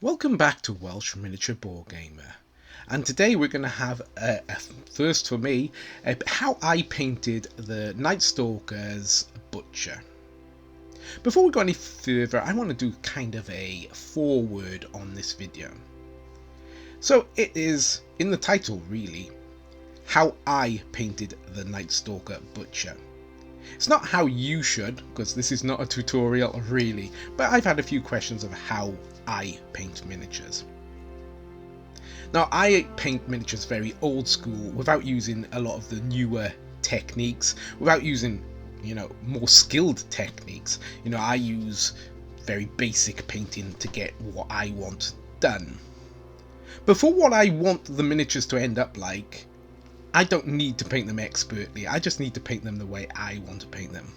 Welcome back to Welsh Miniature boardgamer, and today we're going to have a first for me, how I painted the Nightstalker's Butcher. Before we go any further, I want to do kind of a foreword on this video. So it is in the title really, how I painted the Nightstalker Butcher. It's not how you should, because this is not a tutorial really, but I've had a few questions of how I paint miniatures. Now I paint miniatures very old school, without using a lot of the newer techniques, without using, more skilled techniques. I use very basic painting to get what I want done. But for what I want the miniatures to end up like, I don't need to paint them expertly, I just need to paint them the way I want to paint them.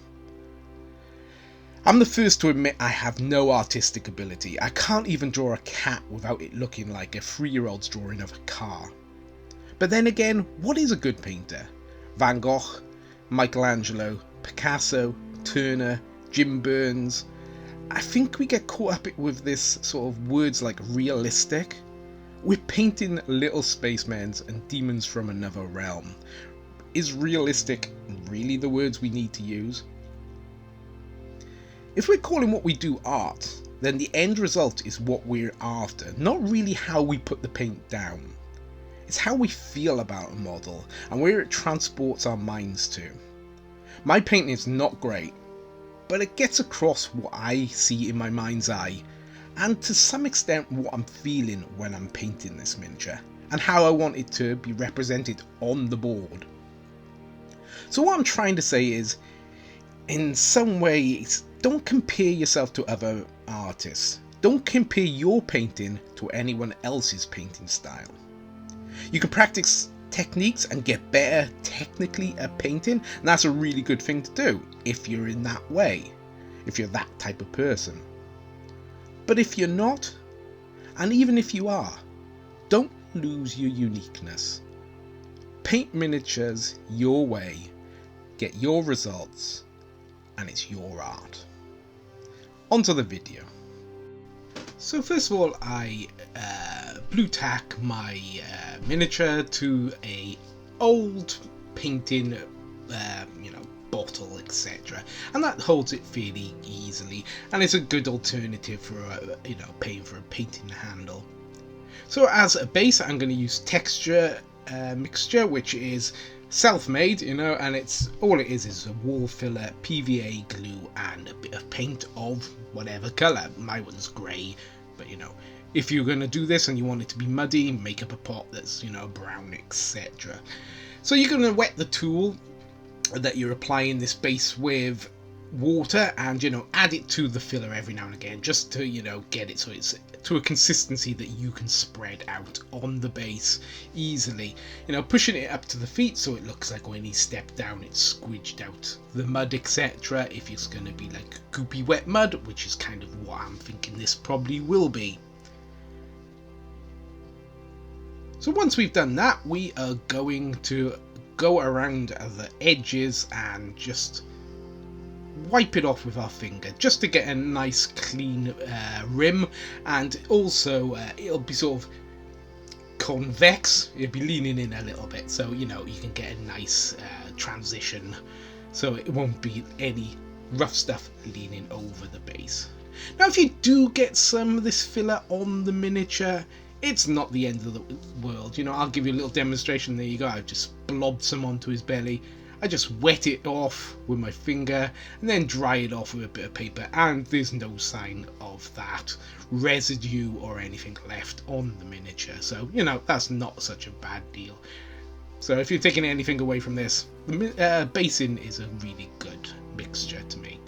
I'm the first to admit I have no artistic ability. I can't even draw a cat without it looking like a 3-year-old's drawing of a car. But then again, what is a good painter? Van Gogh, Michelangelo, Picasso, Turner, Jim Burns. I think we get caught up with this sort of words like realistic. We're painting little spacemen and demons from another realm. Is realistic really the words we need to use? If we're calling what we do art, then the end result is what we're after, not really how we put the paint down. It's how we feel about a model and where it transports our minds to. My painting is not great, but it gets across what I see in my mind's eye, and to some extent what I'm feeling when I'm painting this miniature, and how I want it to be represented on the board. So what I'm trying to say is, in some ways, don't compare yourself to other artists. Don't compare your painting to anyone else's painting style. You can practice techniques and get better technically at painting, and that's a really good thing to do if you're in that way, if you're that type of person. But if you're not, and even if you are, don't lose your uniqueness. Paint miniatures your way, get your results, and it's your art. Onto the video. So first of all, I blue tack my miniature to a old painting, bottle, etc., and that holds it fairly easily, and it's a good alternative for paying for a painting handle. So as a base, I'm going to use texture mixture, which is self-made, and it's all it is a wall filler, PVA glue, and a bit of paint of whatever colour. My one's grey, but if you're going to do this and you want it to be muddy, make up a pot that's brown, etc. So you're going to wet the tool that you're applying this base with water, and add it to the filler every now and again, just to get it so it's to a consistency that you can spread out on the base easily, pushing it up to the feet so it looks like when you step down it's squidged out the mud, etc. if it's going to be like goopy wet mud, which is kind of what I'm thinking this probably will be. So once we've done that, we are going to go around the edges and just wipe it off with our finger, just to get a nice clean rim, and also it'll be sort of convex, it'll be leaning in a little bit, so you can get a nice transition, so it won't be any rough stuff leaning over the base. Now if you do get some of this filler on the miniature, it's not the end of the world. I'll give you a little demonstration. There you go. I've just blobbed some onto his belly. I just wet it off with my finger and then dry it off with a bit of paper, and there's no sign of that residue or anything left on the miniature. So, that's not such a bad deal. So if you're taking anything away from this, the basing is a really good mixture to make.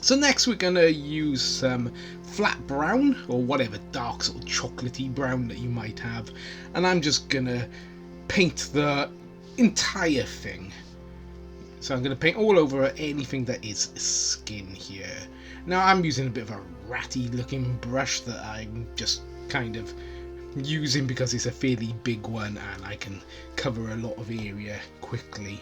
So next we're going to use some flat brown, or whatever dark sort of chocolatey brown that you might have, and I'm just going to paint the entire thing. So I'm going to paint all over anything that is skin here. Now I'm using a bit of a ratty looking brush that I'm just kind of using because it's a fairly big one and I can cover a lot of area quickly.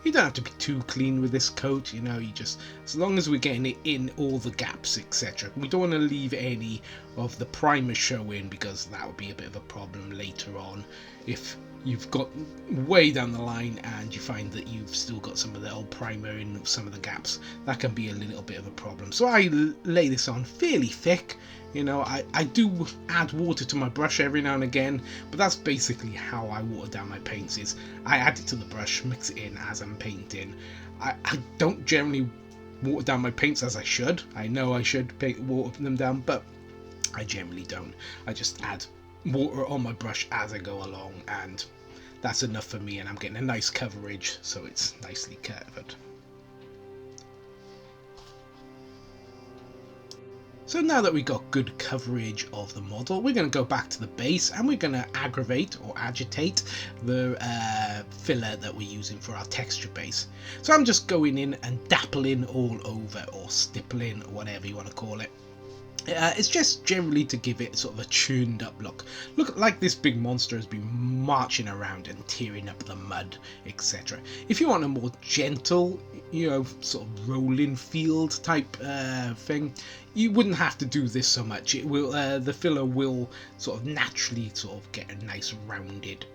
You don't have to be too clean with this coat, you know, you just, as long as we're getting it in all the gaps, etc. We don't want to leave any of the primer showing, because that would be a bit of a problem later on if you've got way down the line and you find that you've still got some of the old primer in some of the gaps. That can be a little bit of a problem. So I lay this on fairly thick. You know, I do add water to my brush every now and again, but that's basically how I water down my paints, is I add it to the brush, mix it in as I'm painting. I don't generally water down my paints as I should. I know I should water them down, but I generally don't. I just add water on my brush as I go along, and that's enough for me, and I'm getting a nice coverage, so it's nicely covered. So now that we've got good coverage of the model, we're going to go back to the base and we're going to aggravate or agitate the filler that we're using for our texture base. So I'm just going in and dappling all over, or stippling, whatever you want to call it. It's just generally to give it sort of a tuned up look. Look like this big monster has been marching around and tearing up the mud, etc. If you want a more gentle, you know, sort of rolling field type thing, you wouldn't have to do this so much. It will, the filler will sort of naturally sort of get a nice rounded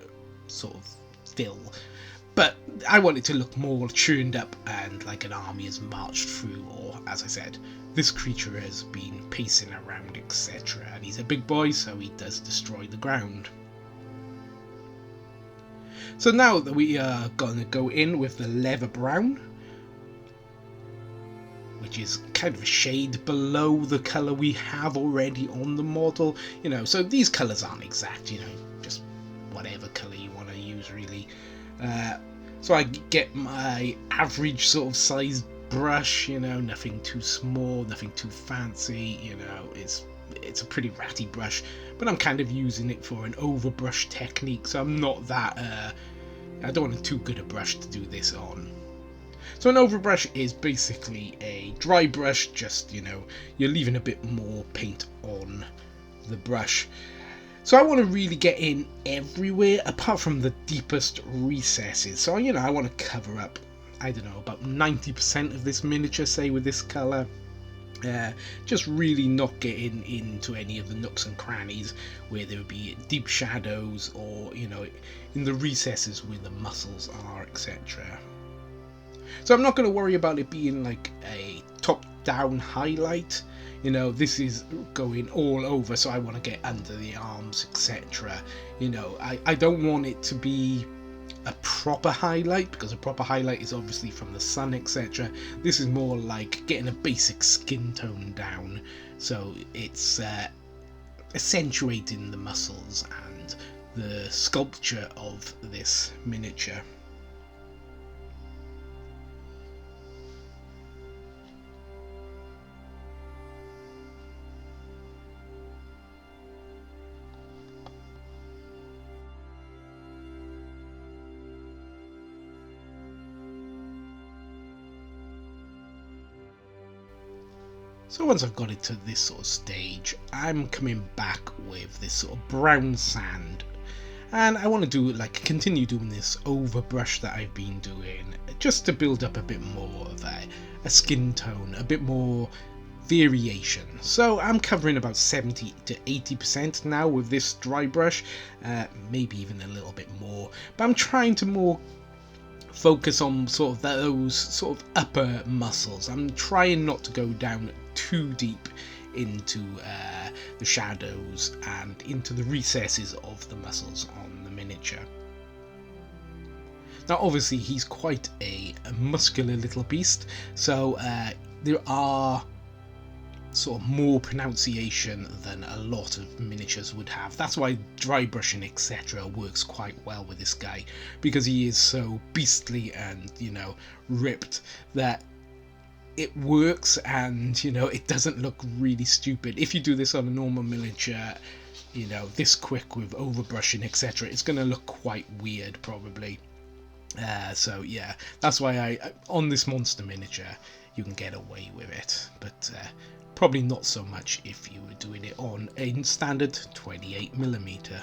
sort of fill. But I want it to look more tuned up and like an army has marched through, or as I said, this creature has been pacing around, etc. And he's a big boy, so he does destroy the ground. So now that we are going to go in with the leather brown, which is kind of a shade below the colour we have already on the model. You know, so these colours aren't exact, you know, just whatever colour you want to use really. So I get my average sort of size brush, you know, nothing too small, nothing too fancy, you know, it's a pretty ratty brush, but I'm kind of using it for an overbrush technique, so I'm not that, I don't want too good a brush to do this on. So an overbrush is basically a dry brush, just, you know, you're leaving a bit more paint on the brush. So I want to really get in everywhere apart from the deepest recesses. So, you know, I want to cover up, I don't know, about 90% of this miniature, say, with this colour. Just really not getting into any of the nooks and crannies where there would be deep shadows, or, you know, in the recesses where the muscles are, etc. So I'm not going to worry about it being like a top-down highlight. You know, this is going all over, so I want to get under the arms, etc. You know, I don't want it to be a proper highlight, because a proper highlight is obviously from the sun, etc. This is more like getting a basic skin tone down, so it's accentuating the muscles and the sculpture of this miniature. So once I've got it to this sort of stage, I'm coming back with this sort of brown sand, and I want to do like continue doing this overbrush that I've been doing, just to build up a bit more of a skin tone, a bit more variation. So I'm covering about 70 to 80% now with this dry brush, maybe even a little bit more, but I'm trying to more focus on sort of those sort of upper muscles. I'm trying not to go down too deep into the shadows and into the recesses of the muscles on the miniature. Now obviously he's quite a muscular little beast, so there are sort of more pronunciation than a lot of miniatures would have. That's why dry brushing, etc. works quite well with this guy, because he is so beastly and, you know, ripped, that it works, and, you know, it doesn't look really stupid. If you do this on a normal miniature, you know, this quick with overbrushing, etc., it's going to look quite weird probably. So yeah, that's why I on this monster miniature you can get away with it, but probably not so much if you were doing it on a standard 28mm.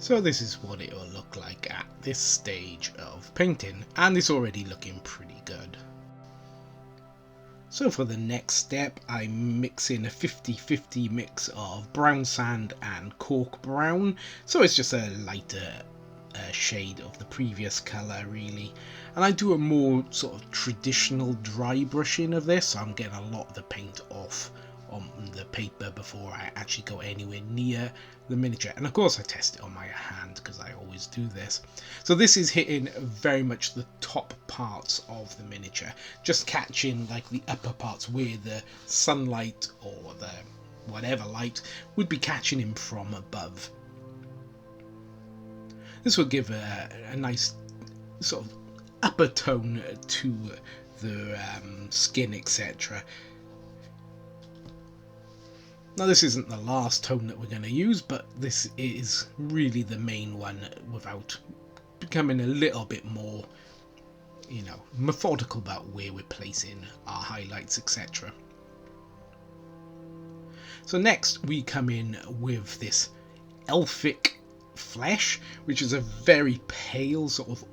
So this is what it will look like at this stage of painting, and it's already looking pretty good. So for the next step, I'm mixing a 50-50 mix of brown sand and cork brown, so it's just a lighter shade of the previous colour really. And I do a more sort of traditional dry brushing of this, so I'm getting a lot of the paint off on the paper before I actually go anywhere near the miniature. And of course I test it on my hand because I always do this. So this is hitting very much the top parts of the miniature, just catching like the upper parts where the sunlight or the whatever light would be catching him from above. This will give a nice sort of upper tone to the skin, etc. Now this isn't the last tone that we're going to use, but this is really the main one without becoming a little bit more, you know, methodical about where we're placing our highlights, etc. So next we come in with this elfic flesh, which is a very pale sort of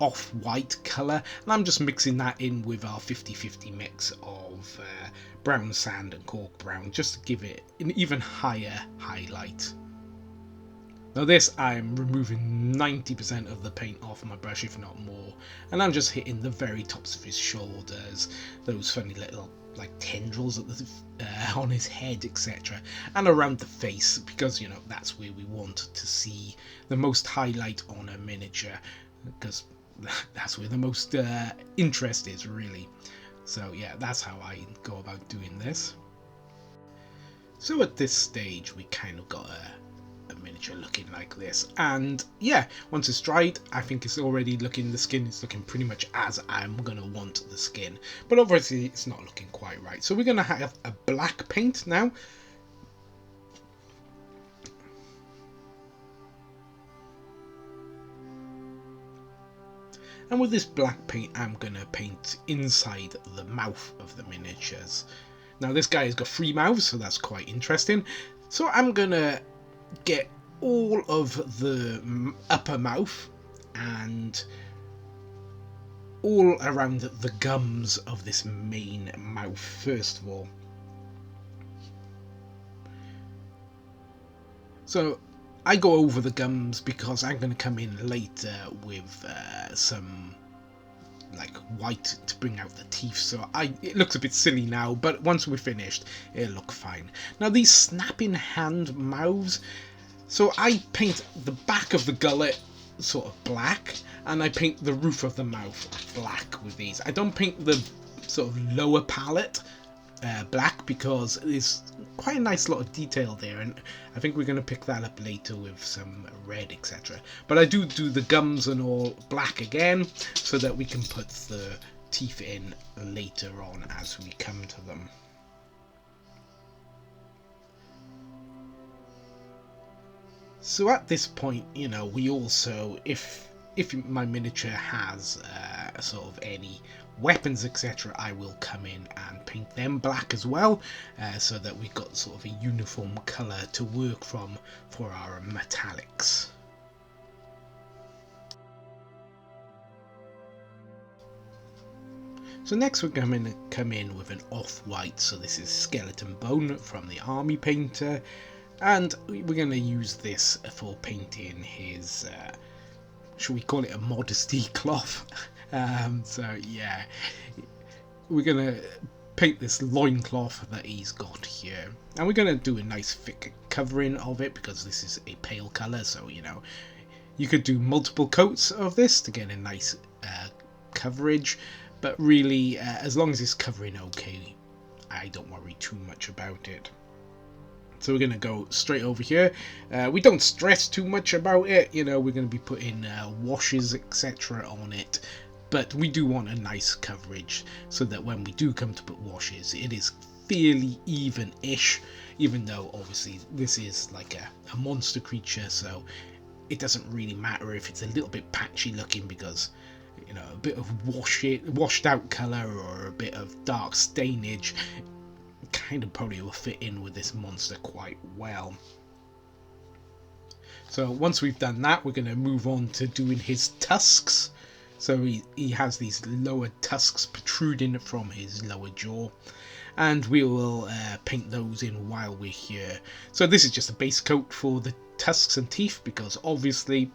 off-white colour, and I'm just mixing that in with our 50-50 mix of brown sand and cork brown, just to give it an even higher highlight. Now this, I'm removing 90% of the paint off my brush, if not more, and I'm just hitting the very tops of his shoulders, those funny little like tendrils at the, on his head, etc., and around the face, because you know that's where we want to see the most highlight on a miniature, because that's where the most interest is really. So yeah, that's how I go about doing this. So at this stage we kind of got a miniature looking like this, and yeah, once it's dried I think it's already looking, the skin is looking pretty much as I'm gonna want the skin, but obviously it's not looking quite right. So we're gonna have a black paint now. And with this black paint, I'm going to paint inside the mouth of the miniatures. Now this guy has got 3 mouths, so that's quite interesting. So I'm going to get all of the upper mouth and all around the gums of this main mouth first of all. So I go over the gums because I'm going to come in later with some like white to bring out the teeth, so it looks a bit silly now, but once we're finished it'll look fine. Now these snapping hand mouths, so I paint the back of the gullet sort of black, and I paint the roof of the mouth black with these. I don't paint the sort of lower palate black because there's quite a nice lot of detail there, and I think we're going to pick that up later with some red, etc. But I do the gums and all black again so that we can put the teeth in later on as we come to them. So at this point, you know, we also, if my miniature has sort of any weapons, etc., I will come in and paint them black as well, so that we've got sort of a uniform colour to work from for our metallics. So next we're going to come in with an off-white, so this is skeleton bone from the army painter, and we're going to use this for painting his, should we call it a modesty cloth? So yeah, we're going to paint this loincloth that he's got here, and we're going to do a nice thick covering of it because this is a pale colour, so you know, you could do multiple coats of this to get a nice coverage, but really as long as it's covering okay, I don't worry too much about it. So we're going to go straight over here. We don't stress too much about it, you know, we're going to be putting washes, etc. on it, but we do want a nice coverage so that when we do come to put washes, it is fairly even-ish, even though obviously this is like a monster creature, so it doesn't really matter if it's a little bit patchy looking, because you know, a bit of washed out colour or a bit of dark stainage kind of probably will fit in with this monster quite well. So once we've done that, we're going to move on to doing his tusks. So he has these lower tusks protruding from his lower jaw, and we will paint those in while we're here. So this is just a base coat for the tusks and teeth, because obviously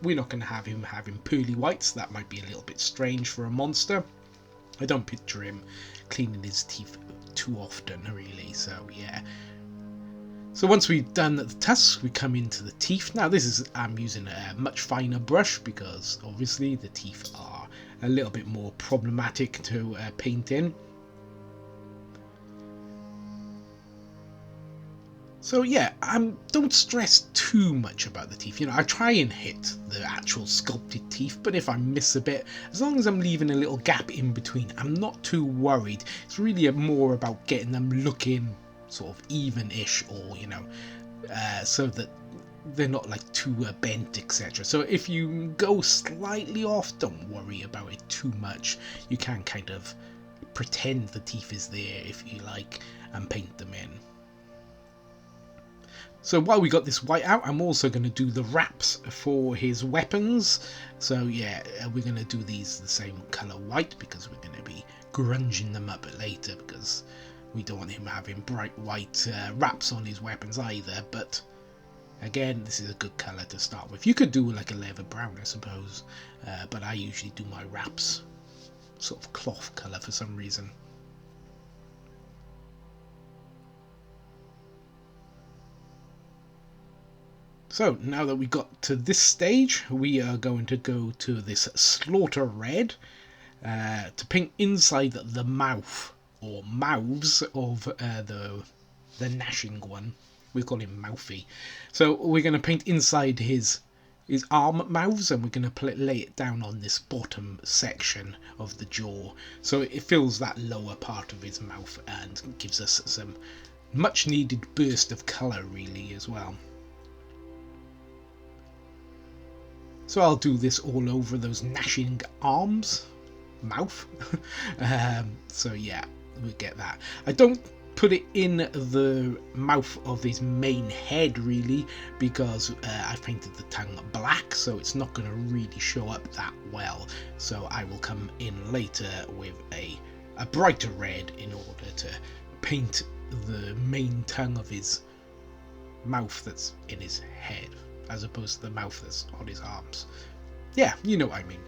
we're not going to have him having pearly whites. That might be a little bit strange for a monster. I don't picture him cleaning his teeth too often, really, so yeah. So once we've done the tusks, we come into the teeth. Now I'm using a much finer brush because obviously the teeth are a little bit more problematic to paint in. So yeah, don't stress too much about the teeth. I try and hit the actual sculpted teeth, but if I miss a bit, as long as I'm leaving a little gap in between, I'm not too worried. It's really more about getting them looking sort of even-ish, or so that they're not like too bent, etc. So if you go slightly off, don't worry about it too much. You can kind of pretend the teeth is there if you like and paint them in. So while we got this white out, I'm also going to do the wraps for his weapons. So yeah, we're going to do these the same colour white, because we're going to be grunging them up later, because we don't want him having bright white wraps on his weapons either. But again, this is a good colour to start with. You could do like a leather brown, I suppose, but I usually do my wraps sort of cloth colour for some reason. So now that we got to this stage, we are going to go to this slaughter red to paint inside the mouth, or mouths, of the gnashing one. We call him Mouthy. So we're going to paint inside his arm mouths, and we're going to lay it down on this bottom section of the jaw, so it fills that lower part of his mouth and gives us some much needed burst of colour really as well. So I'll do this all over those gnashing arms, mouth. So yeah, we get that. I don't put it in the mouth of his main head really, because I've painted the tongue black, so it's not going to really show up that well. So I will come in later with a brighter red in order to paint the main tongue of his mouth that's in his head, as opposed to the mouth that's on his arms. Yeah, you know what I mean.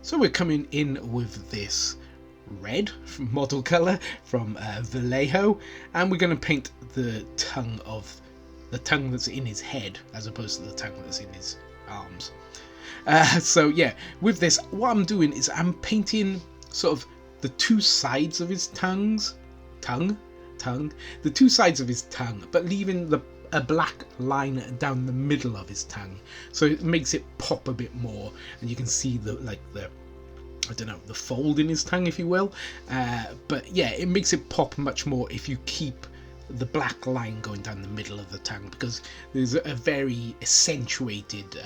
So we're coming in with this red model colour from Vallejo, and we're going to paint the tongue that's in his head, as opposed to the tongue that's in his arms. So yeah, with this, what I'm doing is I'm painting sort of the two sides of his the two sides of his tongue, but leaving a black line down the middle of his tongue, so it makes it pop a bit more, and you can see the fold in his tongue, if you will. But yeah, it makes it pop much more if you keep the black line going down the middle of the tongue, because there's a very accentuated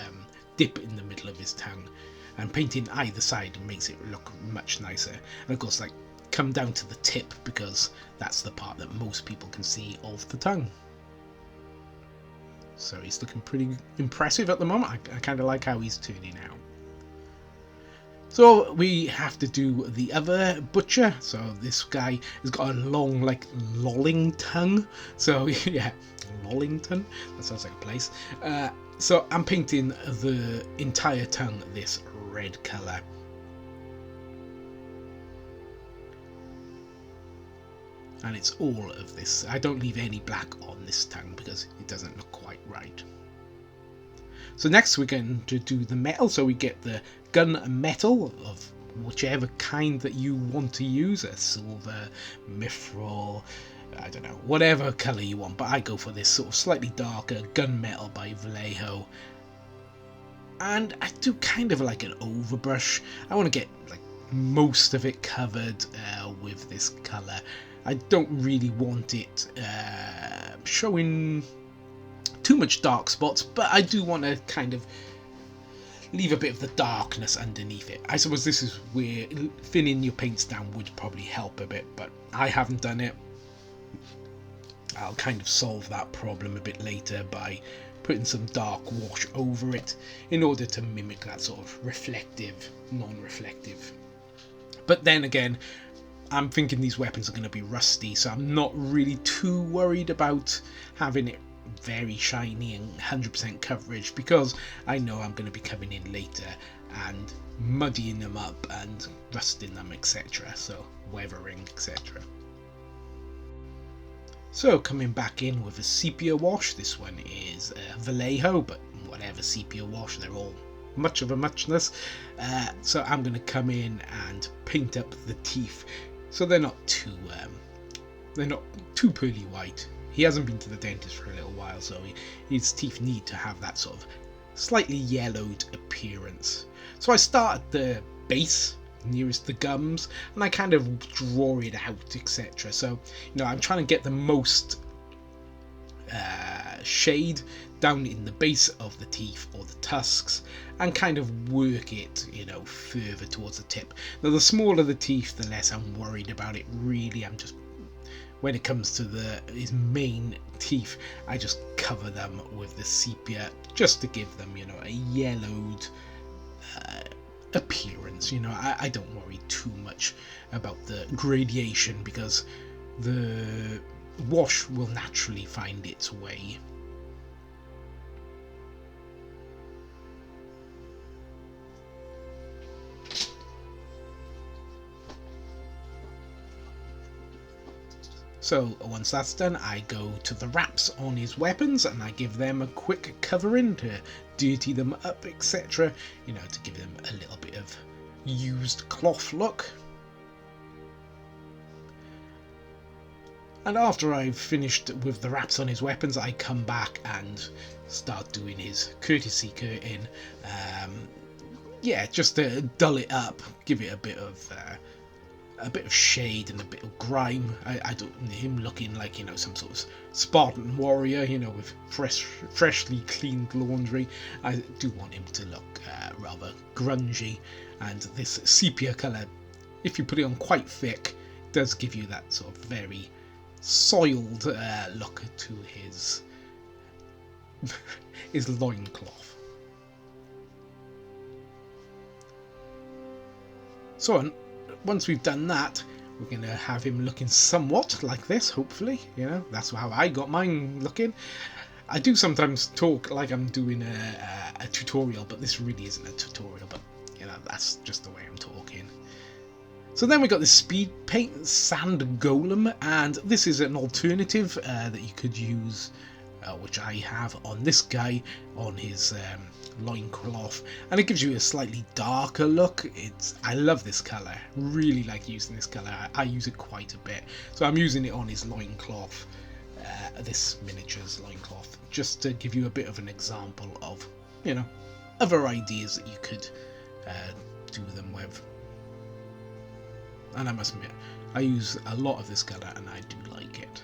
dip in the middle of his tongue, and painting either side makes it look much nicer. And of course, like, come down to the tip, because that's the part that most people can see of the tongue. So he's looking pretty impressive at the moment. I kind of like how he's turning out. So we have to do the other butcher. So this guy has got a long, like, lolling tongue. So yeah, Lollington, that sounds like a place. So I'm painting the entire tongue this red colour. And it's all of this. I don't leave any black on this tongue because it doesn't look quite right. So next we're going to do the metal. So we get the gun metal of whichever kind that you want to use, a silver, mithril, I don't know, whatever colour you want, but I go for this sort of slightly darker gunmetal by Vallejo. And I do kind of like an overbrush. I want to get like most of it covered with this colour. I don't really want it showing too much dark spots, but I do want to kind of leave a bit of the darkness underneath it. I suppose this is where thinning your paints down would probably help a bit, but I haven't done it. I'll kind of solve that problem a bit later by putting some dark wash over it in order to mimic that sort of reflective, non-reflective. But then again, I'm thinking these weapons are going to be rusty, so I'm not really too worried about having it very shiny and 100% coverage, because I know I'm going to be coming in later and muddying them up and rusting them, etc. So weathering, etc. So coming back in with a sepia wash. This one is Vallejo, but whatever sepia wash, they're all much of a muchness. So I'm going to come in and paint up the teeth so they're not too pearly white. He hasn't been to the dentist for a little while, so his teeth need to have that sort of slightly yellowed appearance. So I start at the base, nearest the gums, and I kind of draw it out, etc. So, I'm trying to get the most shade down in the base of the teeth or the tusks and kind of work it, further towards the tip. Now, the smaller the teeth, the less I'm worried about it, really. I'm just, when it comes to his main teeth, I just cover them with the sepia just to give them, a yellowed appearance. I don't worry too much about the gradation because the wash will naturally find its way. So once that's done, I go to the wraps on his weapons and I give them a quick covering to dirty them up, etc. To give them a little bit of used cloth look. And after I've finished with the wraps on his weapons, I come back and start doing his courtesy curtain. Just to dull it up, give it a bit of shade and a bit of grime. I don't want him looking like some sort of Spartan warrior, with freshly cleaned laundry. I do want him to look rather grungy, and this sepia colour, if you put it on quite thick, does give you that sort of very soiled look to his loincloth. So once we've done that, we're going to have him looking somewhat like this, hopefully. That's how I got mine looking. I do sometimes talk like I'm doing a tutorial, but this really isn't a tutorial, but that's just the way I'm talking. So then we got the speed paint sand golem, and this is an alternative that you could use, which I have on this guy, on his loincloth, and it gives you a slightly darker look. I love this colour, really like using this colour. I use it quite a bit, so I'm using it on his loincloth, this miniature's loincloth, just to give you a bit of an example of other ideas that you could do them with. And I must admit, I use a lot of this colour and I do like it.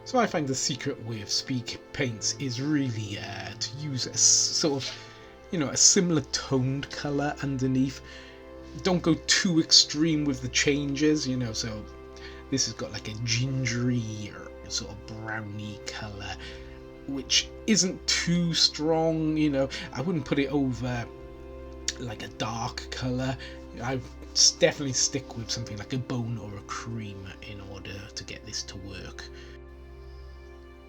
So I find the secret way of speed paints is really to use a sort of, a similar toned colour underneath. Don't go too extreme with the changes, so this has got like a gingery or sort of browny colour, which isn't too strong, I wouldn't put it over like a dark colour. I definitely stick with something like a bone or a cream in order to get this to work.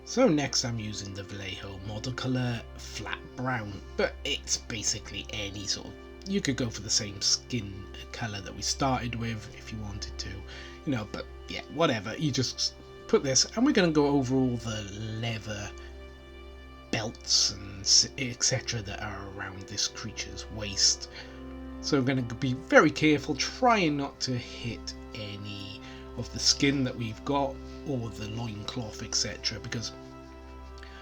So next I'm using the Vallejo model colour flat brown, but it's basically any sort of, you could go for the same skin colour that we started with if you wanted to, but yeah, whatever, you just put this, and we're going to go over all the leather belts and etc. that are around this creature's waist. So we're going to be very careful, trying not to hit any of the skin that we've got or the loincloth, etc., because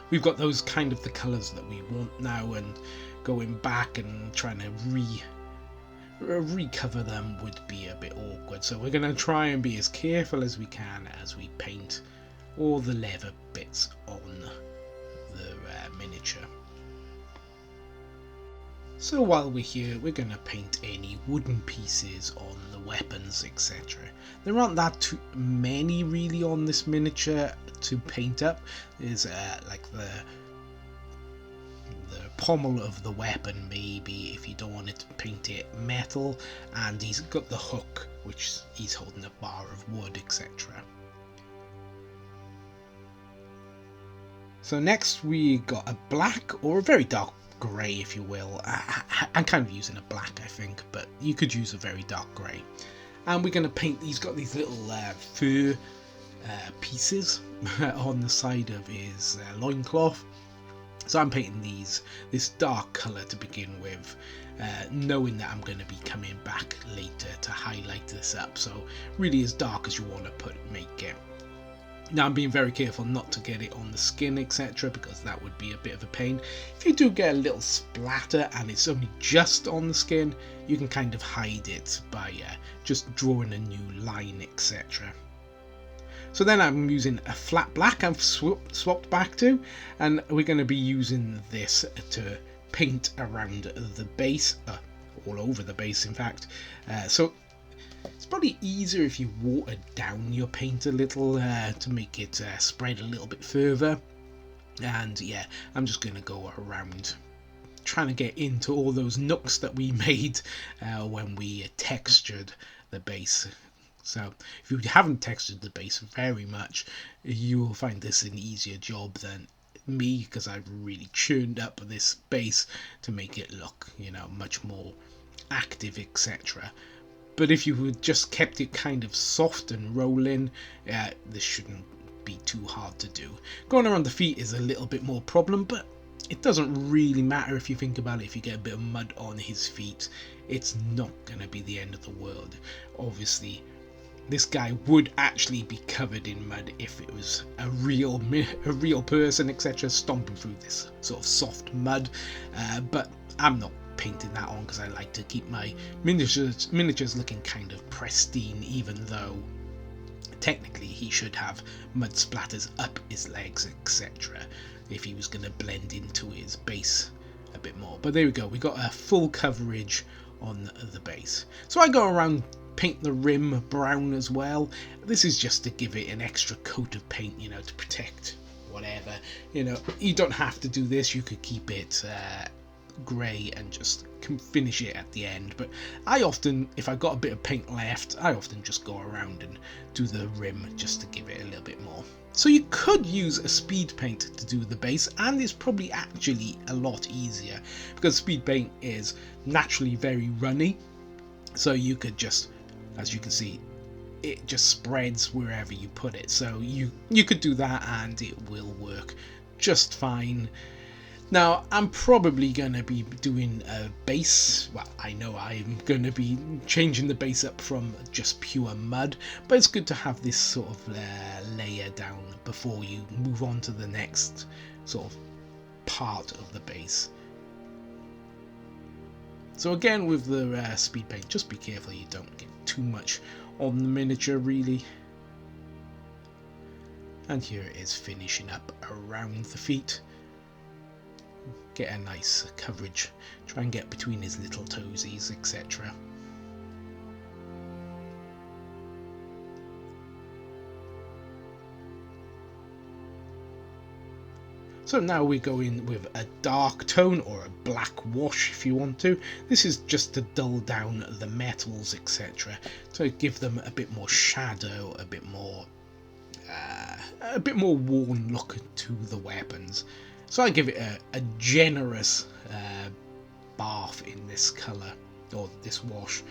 we've got those kind of the colours that we want now, and going back and trying to recover them would be a bit awkward. So we're going to try and be as careful as we can as we paint all the leather bits on the miniature. So while we're here, we're going to paint any wooden pieces on the weapons, etc. There aren't that too many really on this miniature to paint up. There's like the pommel of the weapon, maybe, if you don't want it to paint it metal, and he's got the hook, which he's holding a bar of wood, etc. So next we got a black, or a very dark grey if you will. I'm kind of using a black, I think, but you could use a very dark grey. And we're going to paint, he's got these little fur pieces on the side of his loincloth. So I'm painting this dark colour to begin with, knowing that I'm going to be coming back later to highlight this up. So really as dark as you want to make it. Now I'm being very careful not to get it on the skin, etc., because that would be a bit of a pain. If you do get a little splatter and it's only just on the skin, you can kind of hide it by just drawing a new line, etc. So then I'm using a flat black I've swapped back to, and we're going to be using this to paint around the base, all over the base in fact. So it's probably easier if you water down your paint a little to make it spread a little bit further. And yeah, I'm just going to go around trying to get into all those nooks that we made when we textured the base. So if you haven't textured the base very much, you will find this an easier job than me, because I've really churned up this base to make it look, you know, much more active, etc. But if you had just kept it kind of soft and rolling, this shouldn't be too hard to do. Going around the feet is a little bit more problem, but it doesn't really matter if you think about it. If you get a bit of mud on his feet, it's not going to be the end of the world. Obviously, this guy would actually be covered in mud if it was a real person, etc., stomping through this sort of soft mud, but I'm not painting that on because I like to keep my miniatures looking kind of pristine, even though technically he should have mud splatters up his legs, etc., if he was going to blend into his base a bit more. But there we go, we got a full coverage on the base. So I go around, paint the rim brown as well. This is just to give it an extra coat of paint, you know, to protect whatever. You know, you don't have to do this, you could keep it grey and just finish it at the end. But I often, if I got a bit of paint left, I often just go around and do the rim just to give it a little bit more. So you could use a speed paint to do the base, and it's probably actually a lot easier because speed paint is naturally very runny. So you could just, as you can see, it just spreads wherever you put it. So you could do that and it will work just fine. Now I'm probably going to be doing a base, well, I know I'm going to be changing the base up from just pure mud, but it's good to have this sort of layer down before you move on to the next sort of part of the base. So again, with the speed paint, just be careful you don't get too much on the miniature really. And here it is finishing up around the feet. Get a nice coverage, try and get between his little toesies, etc. So now we go in with a dark tone, or a black wash if you want to. This is just to dull down the metals, etc., to give them a bit more shadow, a bit more worn look to the weapons. So I give it a generous bath in this colour, or this wash.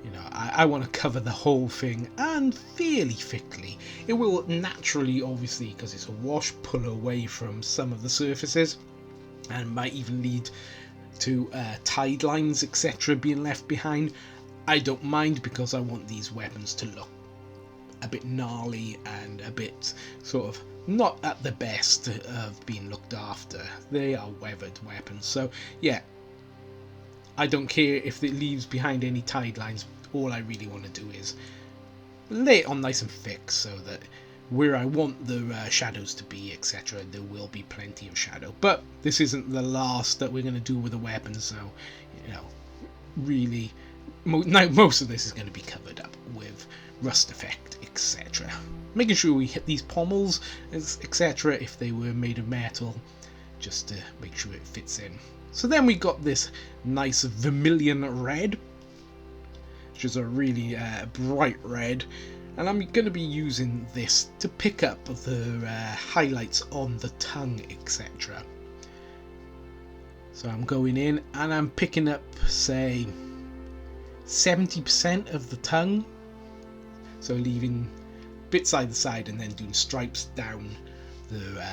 You know, I want to cover the whole thing, and fairly thickly. It will naturally, obviously, because it's a wash, pull away from some of the surfaces, and might even lead to tide lines, etc., being left behind. I don't mind, because I want these weapons to look a bit gnarly and a bit sort of not at the best of being looked after. They are weathered weapons, so yeah, I don't care if it leaves behind any tide lines. All I really want to do is lay it on nice and thick so that where I want the shadows to be, etc., there will be plenty of shadow. But this isn't the last that we're going to do with the weapon, so, you know, really, most of this is going to be covered up with rust effect, etc. Making sure we hit these pommels, etc., if they were made of metal, just to make sure it fits in. So then we got this nice vermilion red, which is a really bright red, and I'm going to be using this to pick up the highlights on the tongue, etc. So I'm going in and I'm picking up, say, 70% of the tongue, so leaving bits either side and then doing stripes down the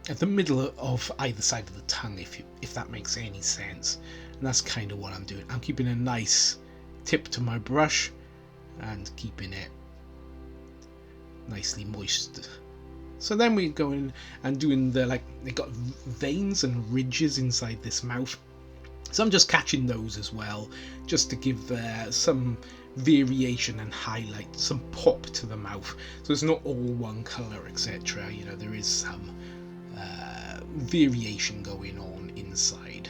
at the middle of either side of the tongue, if that makes any sense. And that's kind of what I'm doing. I'm keeping a nice tip to my brush and keeping it nicely moist. So then we go in and doing the, like, they got veins and ridges inside this mouth, so I'm just catching those as well, just to give some variation and highlight, some pop to the mouth, so it's not all one colour, etc. You know, there is some variation going on inside.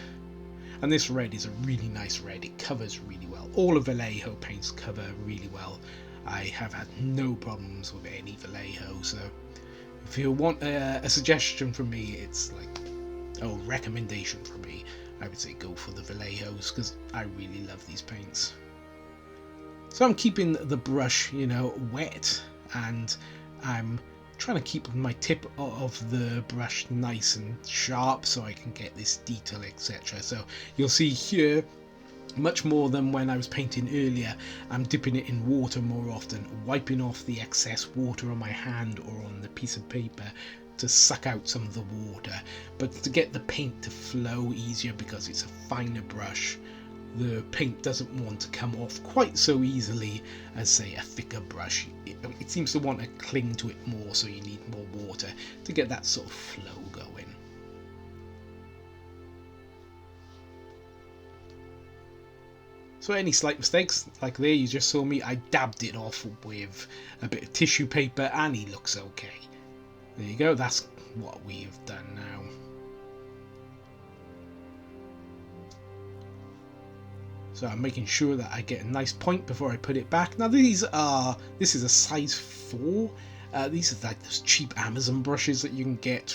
And this red is a really nice red. It covers really well. All of Vallejo paints cover really well. I have had no problems with any Vallejo, so if you want a suggestion from me, it's like a recommendation from me, I would say go for the Vallejos, because I really love these paints. So I'm keeping the brush, you know, wet, and I'm trying to keep my tip of the brush nice and sharp so I can get this detail, etc. So you'll see here, much more than when I was painting earlier, I'm dipping it in water more often, wiping off the excess water on my hand or on the piece of paper to suck out some of the water, but to get the paint to flow easier, because it's a finer brush, the paint doesn't want to come off quite so easily as, say, a thicker brush. It seems to want to cling to it more, so you need more water to get that sort of flow going. So any slight mistakes, like there you just saw me, I dabbed it off with a bit of tissue paper and he looks okay. There you go, that's what we've done now. So I'm making sure that I get a nice point before I put it back. Now this is a size 4. These are like those cheap Amazon brushes that you can get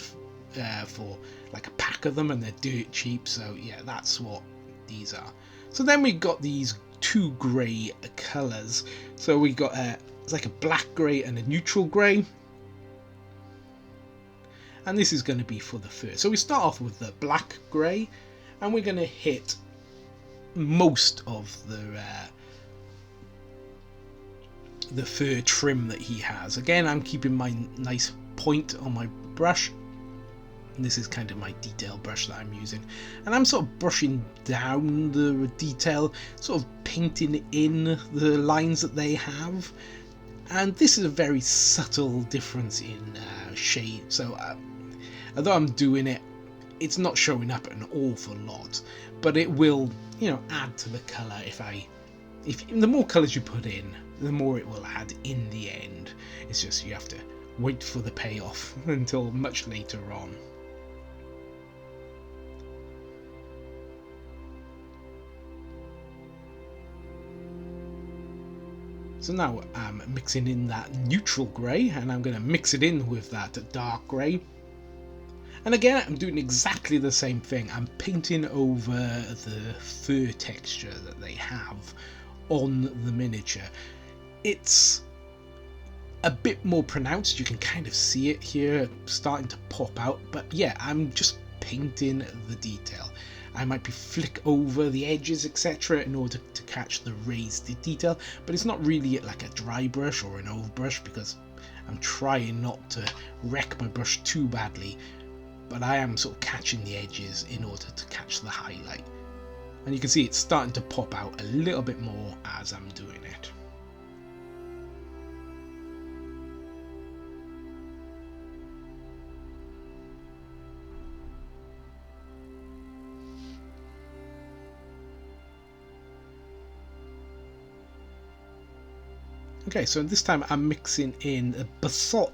for like a pack of them, and they're dirt cheap. So yeah, that's what these are. So then we got these two grey colours. So we got it's like a black grey and a neutral grey. And this is going to be for the fur. So we start off with the black grey, and we're going to hit most of the fur trim that he has. Again, I'm keeping my nice point on my brush. This is kind of my detail brush that I'm using, and I'm sort of brushing down the detail, sort of painting in the lines that they have. And this is a very subtle difference in shade, so although I'm doing it, it's not showing up an awful lot, but it will, you know, add to the colour. If the more colours you put in, the more it will add in the end. It's just you have to wait for the payoff until much later on. So now I'm mixing in that neutral grey, and I'm going to mix it in with that dark grey. And again, I'm doing exactly the same thing. I'm painting over the fur texture that they have on the miniature. It's a bit more pronounced. You can kind of see it here starting to pop out. But yeah, I'm just painting the detail. I might be flick over the edges, etc., in order to catch the raised detail. But it's not really like a dry brush or an old brush, because I'm trying not to wreck my brush too badly. But I am sort of catching the edges in order to catch the highlight. And you can see it's starting to pop out a little bit more as I'm doing it. Okay, so this time I'm mixing in a basalt,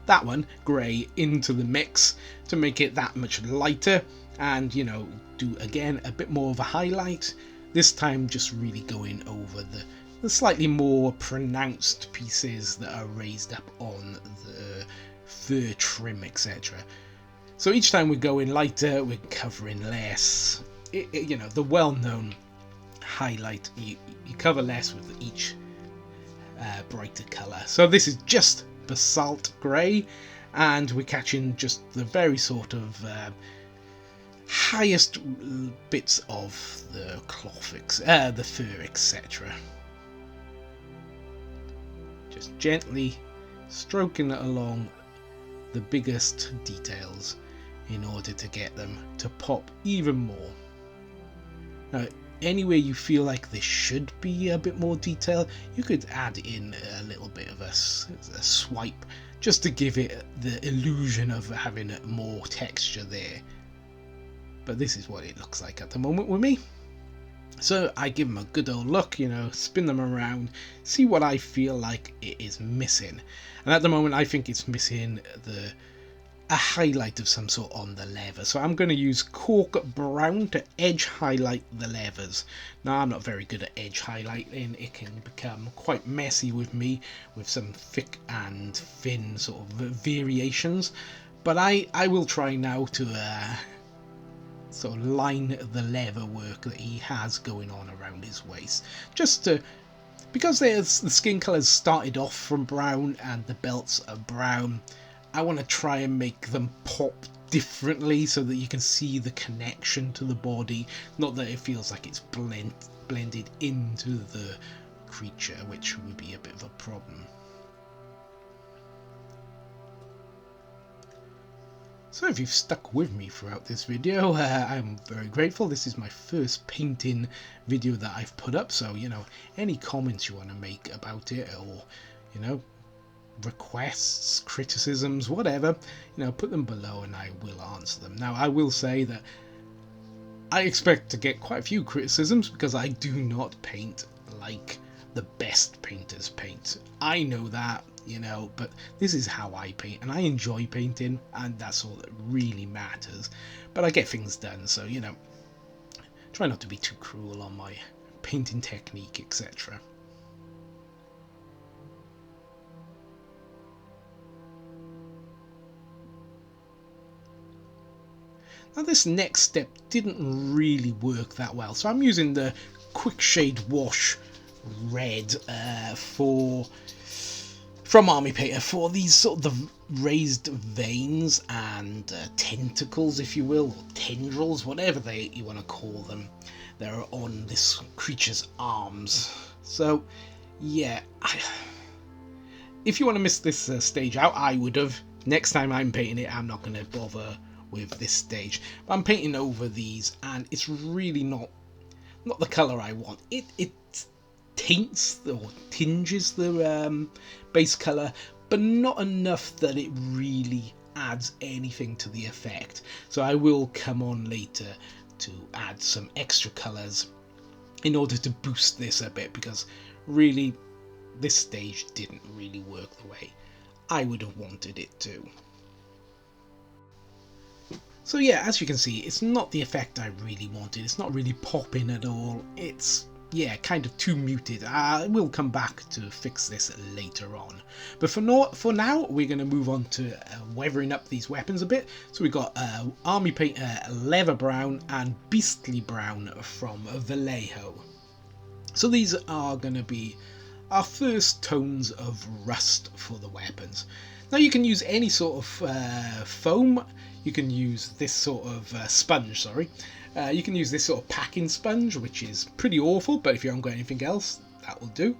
that one, grey, into the mix to make it that much lighter, and, you know, do again a bit more of a highlight. This time just really going over the slightly more pronounced pieces that are raised up on the fur trim, etc. So each time we're going lighter, we're covering less. You know, the well-known highlight, you cover less with each brighter colour. So this is just basalt grey, and we're catching just the very sort of highest bits of the cloth, the fur, etc. Just gently stroking it along the biggest details in order to get them to pop even more. Now, anywhere you feel like there should be a bit more detail, you could add in a little bit of a swipe just to give it the illusion of having more texture there. But this is what it looks like at the moment with me. So I give them a good old look, you know, spin them around, see what I feel like it is missing. And at the moment I think it's missing a highlight of some sort on the leather. So I'm going to use cork brown to edge highlight the leathers. Now, I'm not very good at edge highlighting. It can become quite messy with me with some thick and thin sort of variations. But I will try now to sort of line the leather work that he has going on around his waist. Just to, because the skin colours started off from brown and the belts are brown, I want to try and make them pop differently so that you can see the connection to the body, not that it feels like it's blended into the creature, which would be a bit of a problem. So if you've stuck with me throughout this video, I'm very grateful. This is my first painting video that I've put up, so, you know, any comments you want to make about it, or, you know, requests, criticisms, whatever, you know, put them below and I will answer them. Now, I will say that I expect to get quite a few criticisms because I do not paint like the best painters paint. I know that, you know, but this is how I paint and I enjoy painting, and that's all that really matters. But I get things done, so, you know, try not to be too cruel on my painting technique, etc. Now, this next step didn't really work that well, so I'm using the Quick Shade Wash Red from Army Painter for these sort of raised veins and tentacles, if you will, or tendrils, whatever you want to call them, that are on this creature's arms. So, yeah, if you want to miss this stage out, I would have. Next time I'm painting it, I'm not going to bother with this stage, but I'm painting over these, and it's really not the colour I want. It taints or tinges the base colour, but not enough that it really adds anything to the effect. So I will come on later to add some extra colours in order to boost this a bit, because really this stage didn't really work the way I would have wanted it to. So yeah, as you can see, it's not the effect I really wanted. It's not really popping at all. It's, yeah, kind of too muted. I will come back to fix this later on. But for now, we're going to move on to weathering up these weapons a bit. So we've got Army Painter Leather Brown and Beastly Brown from Vallejo. So these are going to be our first tones of rust for the weapons. Now, you can use any sort of foam. You can use this sort of sponge, sorry. You can use this sort of packing sponge, which is pretty awful, but if you haven't got anything else, that will do.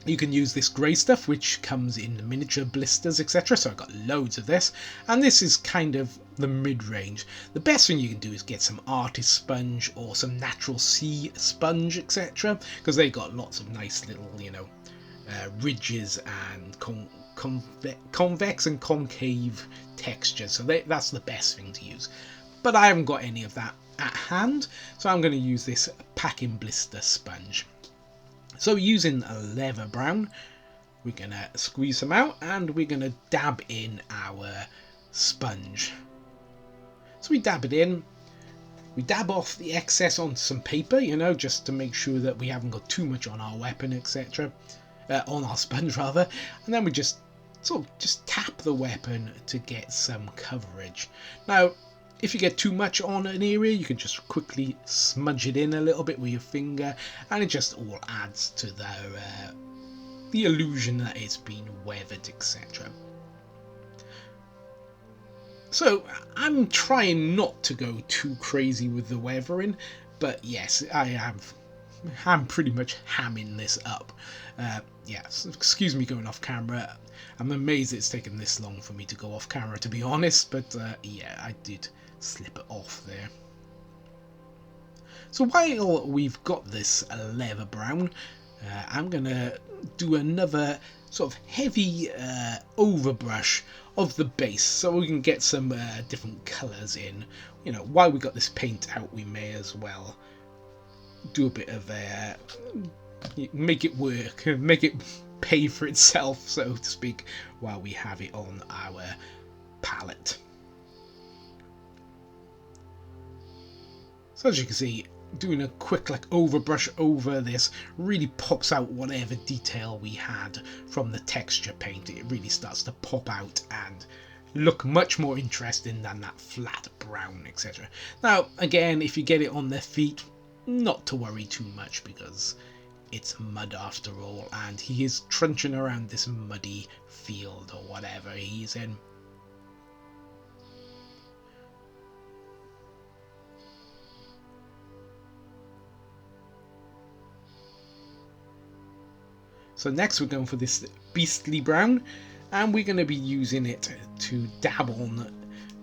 You can use this grey stuff, which comes in miniature blisters, etc. So I've got loads of this, and this is kind of the mid-range. The best thing you can do is get some artist sponge or some natural sea sponge, etc. Because they've got lots of nice little, you know, ridges and convex and concave texture, so that's the best thing to use. But I haven't got any of that, at hand, so I'm going to use this packing blister sponge. So using a leather brown, we're going to squeeze them out and we're going to dab in our sponge. So we dab it in, we dab off the excess on some paper, you know, just to make sure that we haven't got too much on our weapon, etc. On our sponge rather, and then we just tap the weapon to get some coverage. Now, if you get too much on an area, you can just quickly smudge it in a little bit with your finger, and it just all adds to the illusion that it's been weathered, etc. So I'm trying not to go too crazy with the weathering, but yes, I'm pretty much hamming this up. Yes, excuse me going off camera. I'm amazed it's taken this long for me to go off camera, to be honest, but yeah, I did slip it off there. So while we've got this leather brown, I'm gonna do another sort of heavy overbrush of the base so we can get some different colours in. You know, while we got this paint out, we may as well do a bit of make it work, make it pay for itself, so to speak, while we have it on our palette. So as you can see, doing a quick overbrush over this really pops out whatever detail we had from the texture paint. It really starts to pop out and look much more interesting than that flat brown, etc. Now again, if you get it on their feet, not to worry too much because it's mud after all, and he is trunching around this muddy field or whatever he's in. So next we're going for this beastly brown, and we're going to be using it to dab on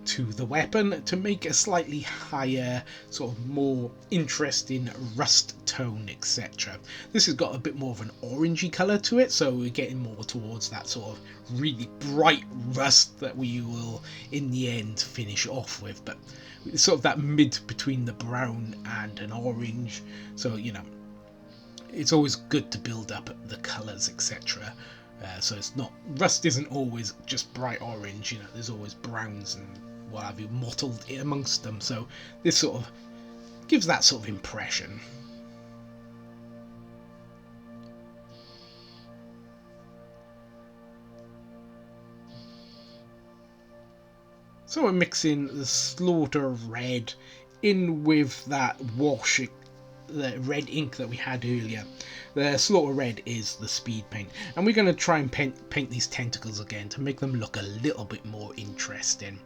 to the weapon to make a slightly higher, sort of more interesting rust tone, etc. This has got a bit more of an orangey colour to it, so we're getting more towards that sort of really bright rust that we will in the end finish off with, but it's sort of that mid between the brown and an orange, so you know, it's always good to build up the colours, etc. So it's not, rust isn't always just bright orange, you know, there's always browns and what have you mottled amongst them, so this sort of gives that sort of impression. So we're mixing the Slaughter red in with that wash, the red ink that we had earlier. The Slaughter red is the speed paint, and we're going to try and paint these tentacles again to make them look a little bit more interesting.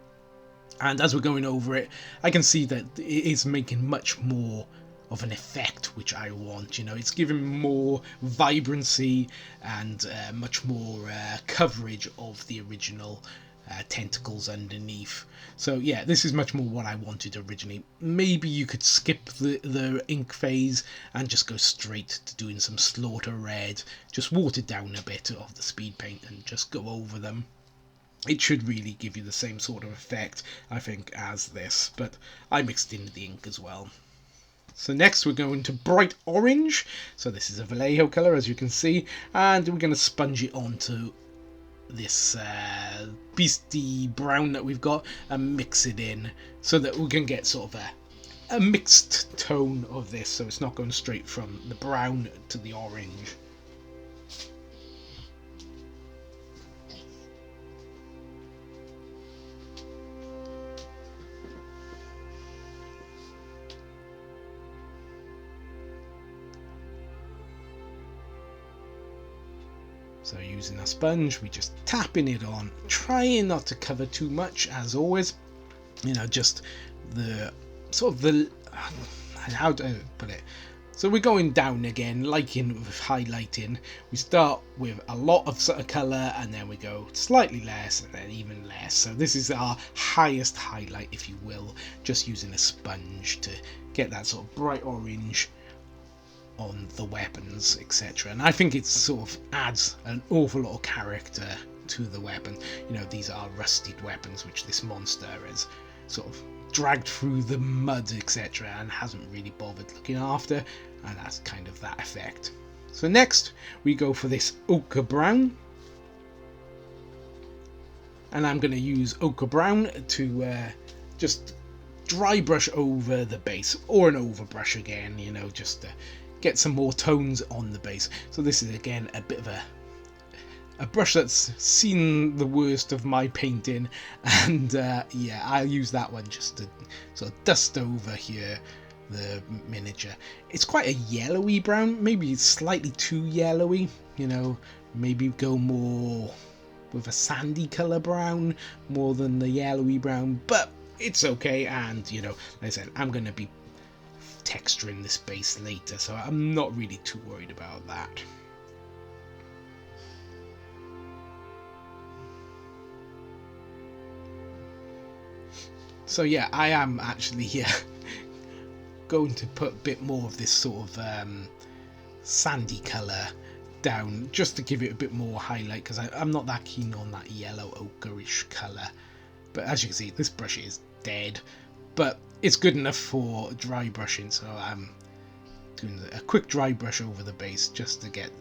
And as we're going over it, I can see that it is making much more of an effect, which I want. You know, it's giving more vibrancy and much more coverage of the original tentacles underneath. So yeah, this is much more what I wanted originally. Maybe you could skip the ink phase and just go straight to doing some Slaughter red, just water down a bit of the speed paint and just go over them. It should really give you the same sort of effect, I think, as this, but I mixed in the ink as well. So next we're going to bright orange, so this is a Vallejo colour as you can see, and we're going to sponge it onto this beastie brown that we've got and mix it in so that we can get sort of a mixed tone of this, so it's not going straight from the brown to the orange. So using a sponge, we just tapping it on, trying not to cover too much as always, you know, just the sort of the, how do I put it, so we're going down again, like in with highlighting. We start with a lot of sort of colour and then we go slightly less and then even less. So this is our highest highlight, if you will, just using a sponge to get that sort of bright orange on the weapons, etc. And I think it sort of adds an awful lot of character to the weapon. You know, these are rusted weapons which this monster has sort of dragged through the mud, etc., and hasn't really bothered looking after, and that's kind of that effect. So next we go for this ochre brown, and I'm going to use ochre brown to just dry brush over the base, or an overbrush again, you know, just to get some more tones on the base. So this is again a bit of a brush that's seen the worst of my painting, and yeah, I'll use that one just to sort of dust over here the miniature. It's quite a yellowy brown, maybe slightly too yellowy, you know, maybe go more with a sandy colour brown more than the yellowy brown, but it's okay. And you know, like I said, I'm going to be texturing this base later, so I'm not really too worried about that. So yeah, I am actually going to put a bit more of this sort of sandy colour down, just to give it a bit more highlight, because I'm not that keen on that yellow ochreish colour. But as you can see, this brush is dead, but it's good enough for dry brushing, so I'm doing a quick dry brush over the base just to get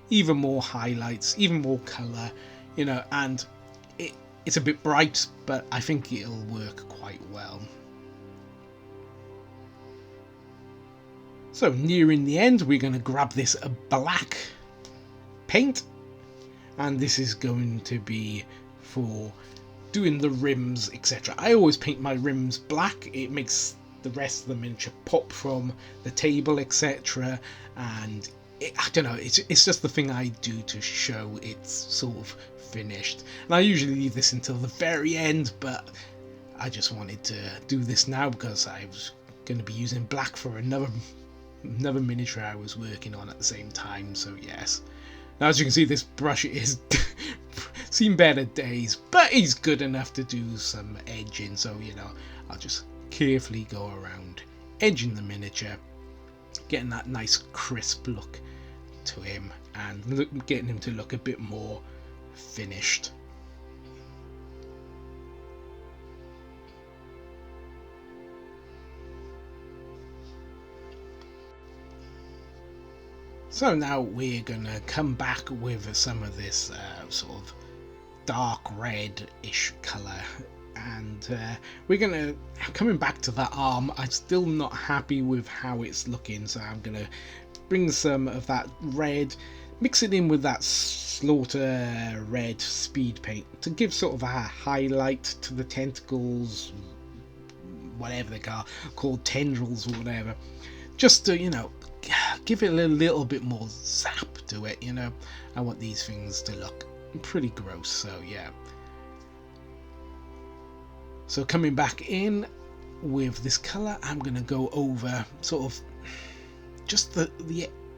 even more highlights, even more colour, you know, and it's a bit bright, but I think it'll work quite well. So nearing the end, we're going to grab this black paint, and this is going to be for doing the rims, etc. I always paint my rims black. It makes the rest of the miniature pop from the table, etc. And I don't know, it's just the thing I do to show it's sort of finished. And I usually leave this until the very end, but I just wanted to do this now because I was going to be using black for another miniature I was working on at the same time. So yes, now as you can see, this brush is seen better days, but he's good enough to do some edging. So you know, I'll just carefully go around edging the miniature, getting that nice crisp look to him, and getting him to look a bit more finished. So now we're gonna come back with some of this sort of dark red-ish colour, and we're gonna coming back to that arm. I'm still not happy with how it's looking, so I'm gonna bring some of that red, mix it in with that slaughter red speed paint to give sort of a highlight to the tentacles, whatever they are called, tendrils or whatever, just to, you know, give it a little bit more zap to it. You know, I want these things to look pretty gross, so yeah. So coming back in with this colour, I'm gonna go over sort of just the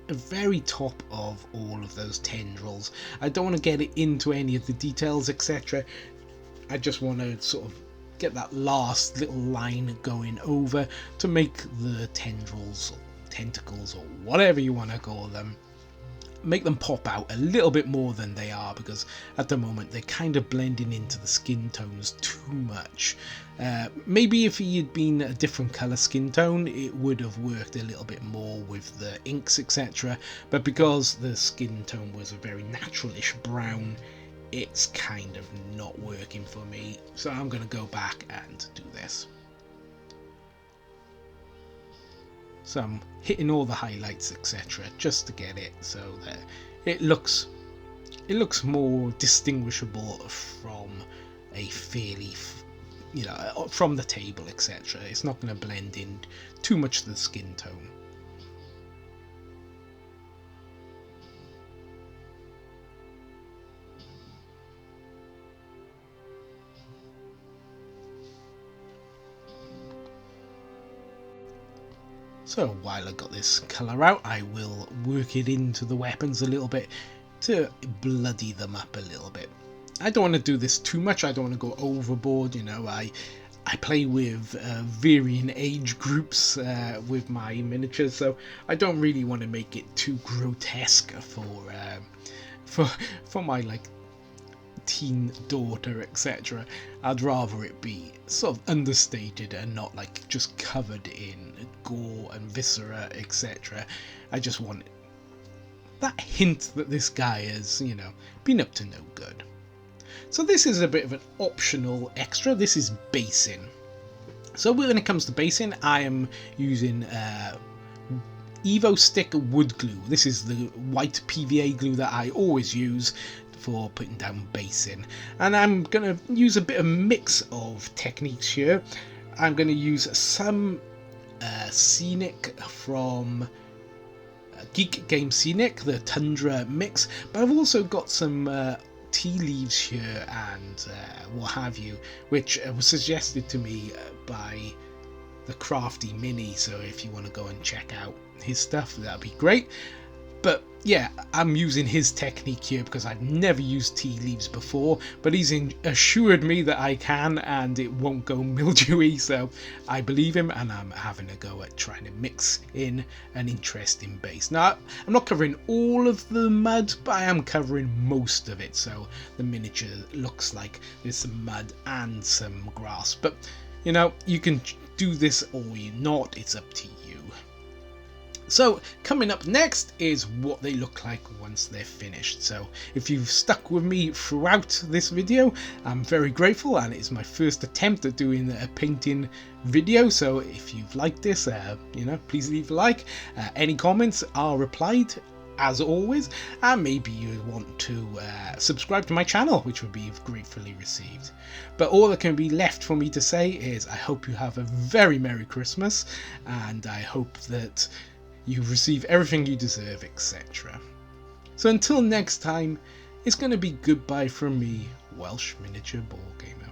very top of all of those tendrils. I don't want to get it into any of the details, etc. I just want to sort of get that last little line going over to make the tendrils, or tentacles, or whatever you want to call them, make them pop out a little bit more than they are, because at the moment they're kind of blending into the skin tones too much. Maybe if he had been a different colour skin tone, it would have worked a little bit more with the inks, etc. But because the skin tone was a very naturalish brown, it's kind of not working for me. So I'm going to go back and do this. So I'm hitting all the highlights, etc., just to get it so that it looks more distinguishable from a fairly, you know, from the table, etc. It's not going to blend in too much to the skin tone. So while I got this colour out, I will work it into the weapons a little bit to bloody them up a little bit. I don't want to do this too much. I don't want to go overboard. You know, I play with varying age groups with my miniatures, so I don't really want to make it too grotesque for my like teen daughter, etc. I'd rather it be sort of understated and not like just covered in gore and viscera, etc. I just want that hint that this guy has, you know, been up to no good. So this is a bit of an optional extra. This is basing. So when it comes to basing, I am using Evo Stick wood glue. This is the white PVA glue that I always use for putting down basing. And I'm going to use a bit of mix of techniques here. I'm going to use some Scenic from Geek Game Scenic, the Tundra mix, but I've also got some tea leaves here and what have you, which was suggested to me by the Crafty Mini, so if you want to go and check out his stuff, that'd be great. But yeah, I'm using his technique here because I've never used tea leaves before, but he's assured me that I can and it won't go mildewy, so I believe him, and I'm having a go at trying to mix in an interesting base. Now, I'm not covering all of the mud, but I am covering most of it, so the miniature looks like there's some mud and some grass. But, you know, you can do this or you not, it's up to you. So coming up next is what they look like once they're finished. So if you've stuck with me throughout this video, I'm very grateful, and it's my first attempt at doing a painting video. So if you've liked this, you know, please leave a like. Any comments are replied as always, and maybe you want to subscribe to my channel, which would be gratefully received. But all that can be left for me to say is I hope you have a very Merry Christmas, and I hope that you receive everything you deserve, etc. So until next time, it's going to be goodbye from me, Welsh Miniature Board Gamer.